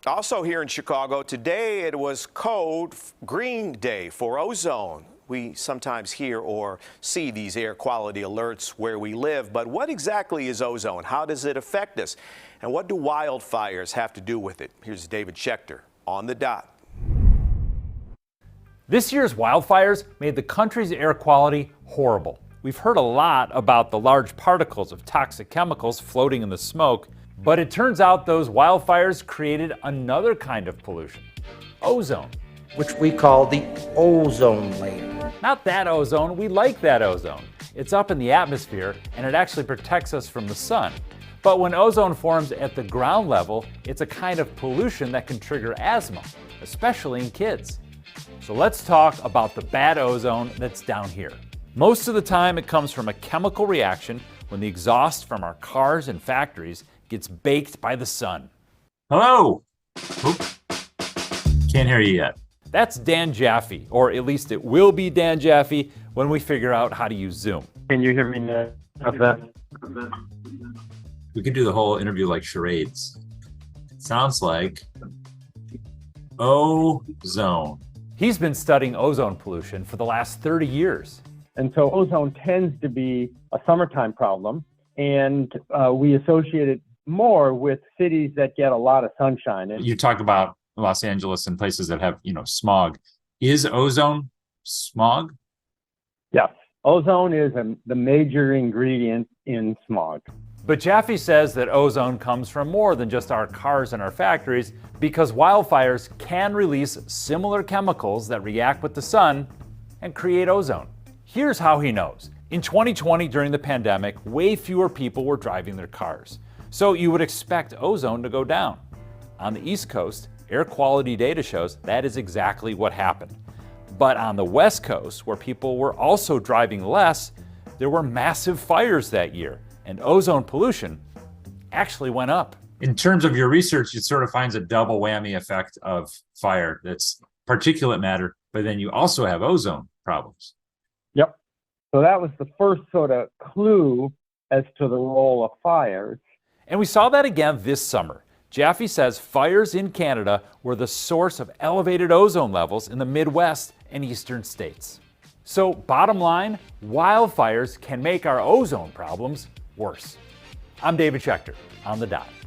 Also here in Chicago, today it was Code Green Day for ozone. We sometimes hear or see these air quality alerts where we live, but what exactly is ozone? How does it affect us? And what do wildfires have to do with it? Here's David Schechter on the dot. This year's wildfires made the country's air quality horrible. We've heard a lot about the large particles of toxic chemicals floating in the smoke, but it turns out those wildfires created another kind of pollution, ozone. Which we call the ozone layer. Not that ozone, we like that ozone. It's up in the atmosphere and it actually protects us from the sun. But when ozone forms at the ground level, it's a kind of pollution that can trigger asthma, especially in kids. So let's talk about the bad ozone that's down here. Most of the time it comes from a chemical reaction when the exhaust from our cars and factories gets baked by the sun. Hello. Oop. Can't hear you yet. That's Dan Jaffy, or at least it will be Dan Jaffy when we figure out how to use Zoom. Can you hear me now? How's that? We could do the whole interview like charades. Sounds like ozone. He's been studying ozone pollution for the last 30 years. And so ozone tends to be a summertime problem, and we associate it more with cities that get a lot of sunshine. You talk about Los Angeles and places that have, smog. Is ozone smog? Yes, ozone is the major ingredient in smog. But Jaffy says that ozone comes from more than just our cars and our factories, because wildfires can release similar chemicals that react with the sun and create ozone. Here's how he knows. In 2020, during the pandemic, way fewer people were driving their cars. So you would expect ozone to go down. On the East Coast, air quality data shows that is exactly what happened. But on the West Coast, where people were also driving less, there were massive fires that year, and ozone pollution actually went up. In terms of your research, it sort of finds a double whammy effect of fire. That's particulate matter, but then you also have ozone problems. Yep. So that was the first sort of clue as to the role of fires. And we saw that again this summer. Jaffy says fires in Canada were the source of elevated ozone levels in the Midwest and eastern states. So bottom line, wildfires can make our ozone problems worse. I'm David Schechter on the dot.